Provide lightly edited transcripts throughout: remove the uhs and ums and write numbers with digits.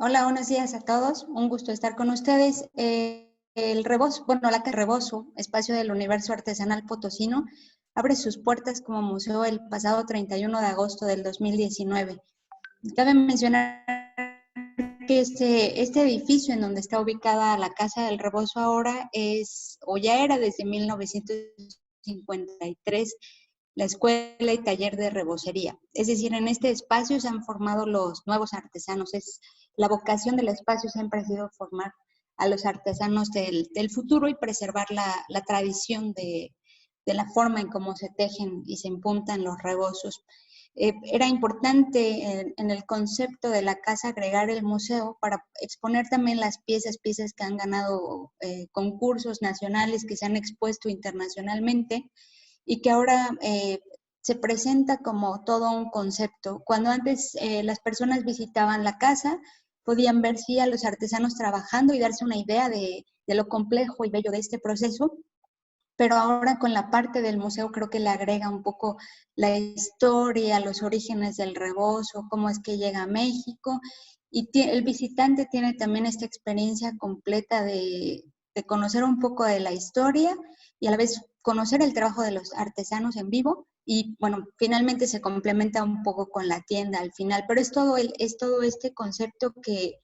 Hola, buenos días a todos. Un gusto estar con ustedes. El Rebozo, bueno, la que Rebozo, espacio del Universo Artesanal Potosino, abre sus puertas como museo el pasado 31 de agosto del 2019. Cabe mencionar que este edificio en donde está ubicada la Casa del Rebozo ahora es, o ya era desde 1953, la escuela y taller de rebocería. Es decir, en este espacio se han formado los nuevos artesanos. La vocación del espacio siempre ha sido formar a los artesanos del futuro y preservar la tradición de la forma en cómo se tejen y se empuntan los rebozos. Era importante en el concepto de la casa agregar el museo para exponer también las piezas que han ganado concursos nacionales, que se han expuesto internacionalmente y que ahora se presenta como todo un concepto. Cuando antes las personas visitaban la casa, podían ver sí a los artesanos trabajando y darse una idea de lo complejo y bello de este proceso, pero ahora con la parte del museo creo que le agrega un poco la historia, los orígenes del rebozo, cómo es que llega a México, y el visitante tiene también esta experiencia completa de conocer un poco de la historia y a la vez conocer el trabajo de los artesanos en vivo y bueno, finalmente se complementa un poco con la tienda al final, pero es todo este concepto que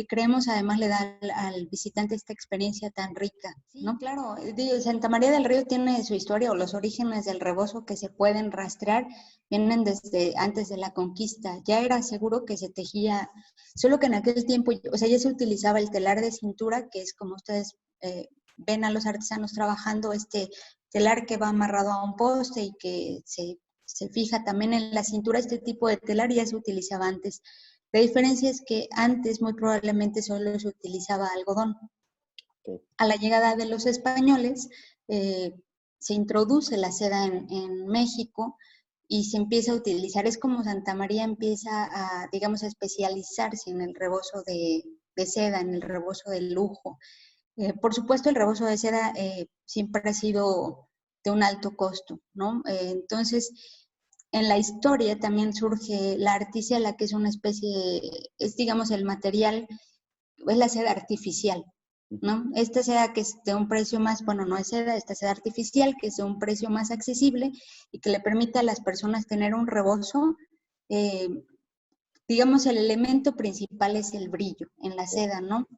creemos además le da al visitante esta experiencia tan rica, ¿no? Claro, digo, Santa María del Río tiene su historia o los orígenes del rebozo que se pueden rastrear, vienen desde antes de la conquista. Ya era seguro que se tejía, solo que en aquel tiempo, o sea, ya se utilizaba el telar de cintura, que es como ustedes ven a los artesanos trabajando, este telar que va amarrado a un poste y que se fija también en la cintura. Este tipo de telar ya se utilizaba antes. La diferencia es que antes muy probablemente solo se utilizaba algodón. Ok. A la llegada de los españoles eh, se introduce la seda en México y se empieza a utilizar. Es como Santa María empieza a, digamos, a especializarse en el rebozo de seda, en el rebozo de lujo. Por supuesto, el rebozo de seda siempre ha sido de un alto costo, ¿no? Entonces, en la historia también surge la articela, que es una especie, es digamos el material, es la seda artificial, Ujú. ¿no? Esta seda que es de un precio más, bueno, no es seda, esta seda artificial que es de un precio más accesible y que le permite a las personas tener un rebozo, eh, digamos el elemento principal es el brillo en la seda, ¿no?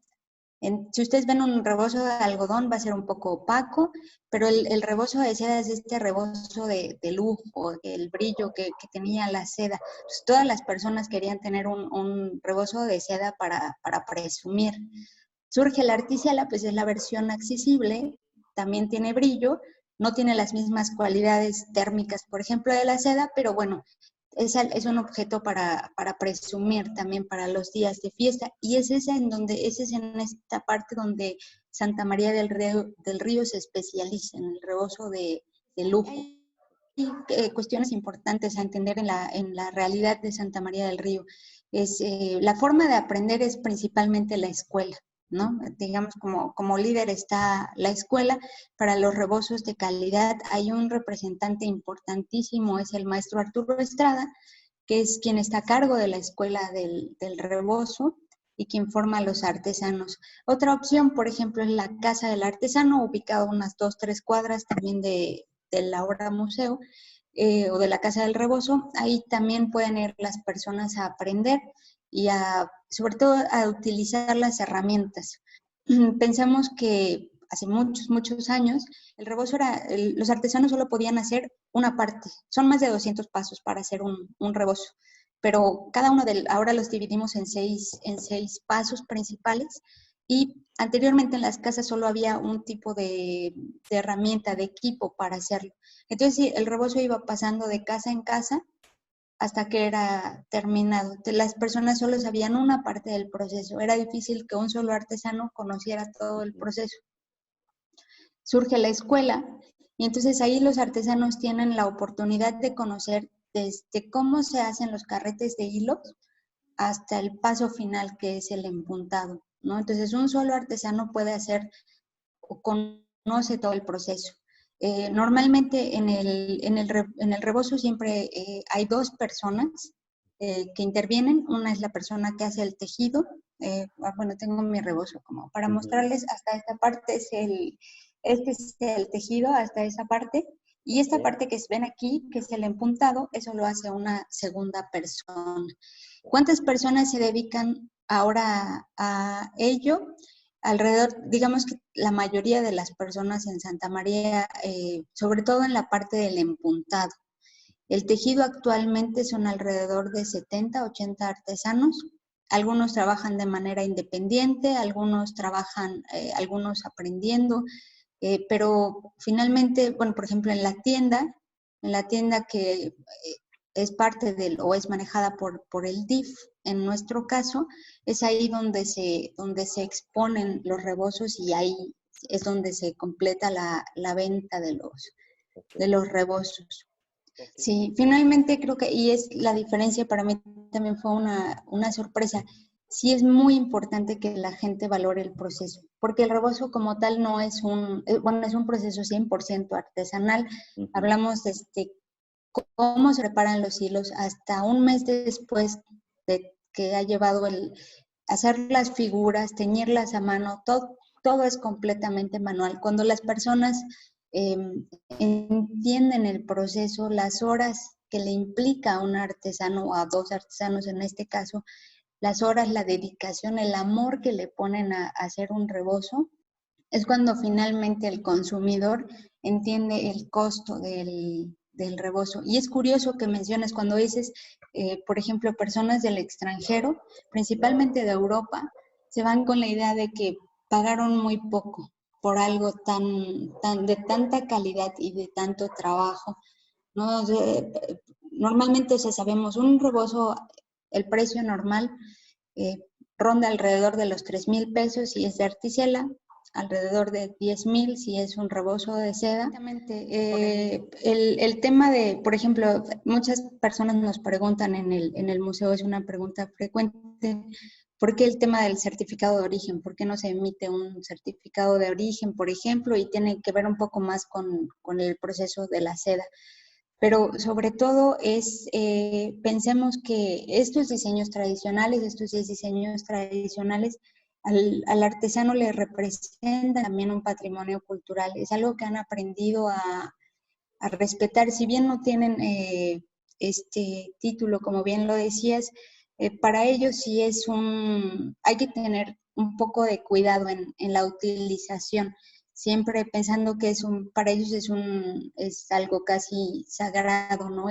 Si ustedes ven un rebozo de algodón va a ser un poco opaco, pero el rebozo de seda es este rebozo de lujo, el brillo que tenía la seda. Entonces, todas las personas querían tener un rebozo de seda para presumir. Surge la articela, pues es la versión accesible, también tiene brillo, no tiene las mismas cualidades térmicas, por ejemplo, de la seda, pero bueno, es un objeto para presumir también para los días de fiesta. Y es en esta parte donde Santa María del Río se especializa en el rebozo de lujo. Hay cuestiones importantes a entender en la realidad de Santa María del Río. La forma de aprender es principalmente la escuela, ¿no? Digamos, como líder está la escuela. Para los rebozos de calidad hay un representante importantísimo, es el maestro Arturo Estrada, que es quien está a cargo de la escuela del rebozo y quien forma a los artesanos. Otra opción, por ejemplo, es la Casa del Artesano, ubicado unas 2, 3 cuadras también del ahora museo, o de la Casa del Rebozo. Ahí también pueden ir las personas a aprender y sobre todo a utilizar las herramientas. Pensamos que hace muchos, muchos años, el rebozo los artesanos solo podían hacer una parte. Son más de 200 pasos para hacer un rebozo, pero cada uno ahora los dividimos en seis pasos principales y anteriormente en las casas solo había un tipo de herramienta, de equipo para hacerlo. Entonces sí, el rebozo iba pasando de casa en casa hasta que era terminado. Las personas solo sabían una parte del proceso. Era difícil que un solo artesano conociera todo el Ujú. proceso. Surge la escuela y entonces ahí los artesanos tienen la oportunidad de conocer desde cómo se hacen los carretes de hilos hasta el paso final que es el empuntado, ¿no? Entonces un solo artesano puede hacer o conoce todo el proceso. Normalmente en el rebozo siempre hay dos personas que intervienen. Una es la persona que hace el tejido, bueno, tengo mi rebozo como para Ujú. mostrarles, hasta esta parte este es el tejido, hasta esa parte, y esta Ok, parte que ven aquí, que es el empuntado, eso lo hace una segunda persona. ¿Cuántas personas se dedican ahora a ello? Alrededor, digamos que la mayoría de las personas en Santa María, sobre todo en la parte del empuntado. El tejido actualmente son alrededor de 70, 80 artesanos. Algunos trabajan de manera independiente, algunos trabajan, algunos aprendiendo, pero finalmente, bueno, por ejemplo, en la tienda que es parte del o es manejada por el DIF, en nuestro caso, es ahí donde se exponen los rebozos y ahí es donde se completa la venta ok, de los rebozos. ok. Sí, finalmente creo que, y es la diferencia para mí también fue una sorpresa. Sí es muy importante que la gente valore el proceso, porque el rebozo como tal no es bueno, es un proceso 100% artesanal. Ujú. Hablamos de cómo se preparan los hilos hasta un mes después de que ha llevado hacer las figuras, teñirlas a mano, todo es completamente manual. Cuando las personas eh, entienden el proceso, las horas que le implica a un artesano o a dos artesanos en este caso, las horas, la dedicación, el amor que le ponen a hacer un rebozo, es cuando finalmente el consumidor entiende el costo del rebozo. Y es curioso que menciones cuando dices, por ejemplo, personas del extranjero, principalmente de Europa, se van con la idea de que pagaron muy poco por algo de tanta calidad y de tanto trabajo, ¿no? Normalmente, o sea, sabemos, un rebozo, el precio normal eh, ronda alrededor de los 3,000 pesos si es de articela, alrededor de 10,000 si es un rebozo de seda. Exactamente. El tema de, por ejemplo, muchas personas nos preguntan en el museo, es una pregunta frecuente, ¿por qué el tema del certificado de origen? ¿Por qué no se emite un certificado de origen, por ejemplo? Y tiene que ver un poco más con el proceso de la seda. Pero sobre todo pensemos que estos 10 diseños tradicionales, al artesano le representan también un patrimonio cultural. Es algo que han aprendido a respetar. Si bien no tienen este título, como bien lo decías, para ellos sí hay que tener un poco de cuidado en la utilización, siempre pensando que para ellos es algo casi sagrado, ¿no?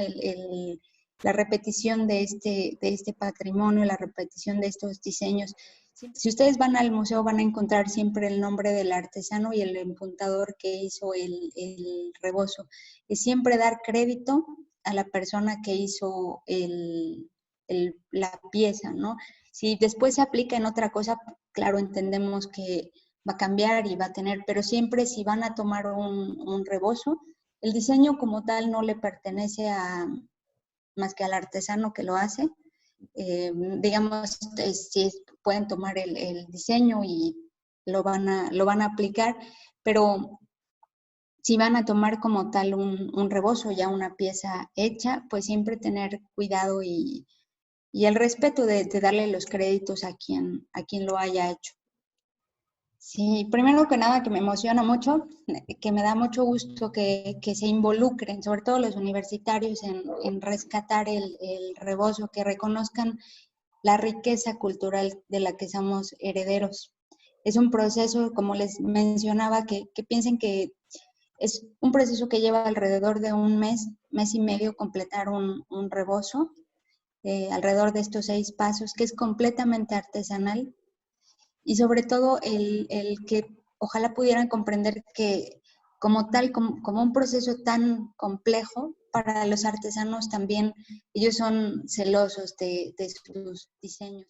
La repetición de este patrimonio, la repetición de estos diseños. Si ustedes van al museo van a encontrar siempre el nombre del artesano y el empuntador que hizo el rebozo. Es siempre dar crédito a la persona que hizo la pieza, ¿no? Si después se aplica en otra cosa, claro, entendemos que va a cambiar y va a tener, pero siempre si van a tomar un rebozo, el diseño como tal no le pertenece más que al artesano que lo hace. Digamos, si pueden tomar el diseño y lo van a aplicar, pero si van a tomar como tal un rebozo, ya una pieza hecha, pues siempre tener cuidado y el respeto de darle los créditos a quien lo haya hecho. Sí, primero que nada que me emociona mucho, que me da mucho gusto que se involucren, sobre todo los universitarios, en rescatar el rebozo, que reconozcan la riqueza cultural de la que somos herederos. Es un proceso, como les mencionaba, que piensen que es un proceso que lleva alrededor de un mes, mes y medio completar un rebozo, alrededor de estos 6 pasos, que es completamente artesanal y sobre todo el que ojalá pudieran comprender que como tal, como un proceso tan complejo, para los artesanos también, ellos son celosos de sus diseños.